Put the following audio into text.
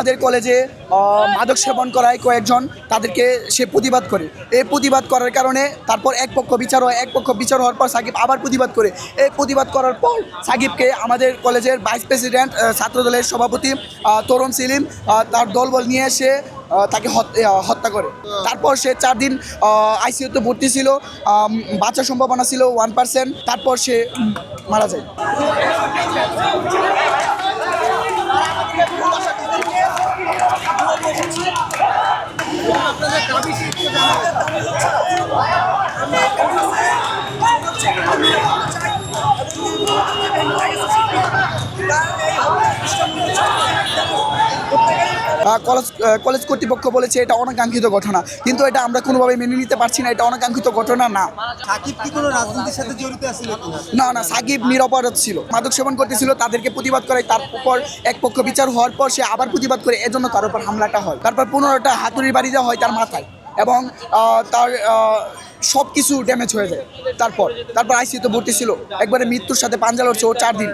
আমাদের কলেজে মাদক সেবন করায় কয়েকজন, তাদেরকে সে প্রতিবাদ করে। এই প্রতিবাদ করার কারণে তারপর এক পক্ষ বিচার হয়, এক পক্ষ বিচার হওয়ার পর সাকিব আবার প্রতিবাদ করে। এই প্রতিবাদ করার পর সাকিবকে আমাদের কলেজের ভাইস প্রেসিডেন্ট ছাত্রদলের সভাপতি তরুণ সেলিম তার দলবল নিয়ে এসে তাকে হত্যা করে। তারপর সে 4 দিন আইসিইউতে ভর্তি ছিল, বাঁচার সম্ভাবনা ছিল 1%। তারপর সে মারা যায়। কলেজ কর্তৃপক্ষ বলেছে এটা অনাকাঙ্ক্ষিত ঘটনা, কিন্তু এটা আমরা কোনোভাবে মেনে নিতে পারছি না। এটা অনাকাঙ্ক্ষিত ঘটনা না। সাকিব কি কোনো রাজনীতির সাথে জড়িত আছিল? না না, সাকিব নিরপরাধ ছিল, মাদক সেবন করতেছিল, তাদেরকে প্রতিবাদ করে। তারপর এক পক্ষ বিচার হওয়ার পর সে আবার প্রতিবাদ করে, এজন্য তার উপর হামলাটা হয়। তারপর 15টা হাতুড়ির বাড়ি দেওয়া হয় তার মাথায়, এবং তার সব কিছু ড্যামেজ হয়ে যায়। তারপর আইসিইউতে ভর্তি ছিল, একবারে মৃত্যুর সাথে পাঞ্জা লড়ছে ও 4 দিন।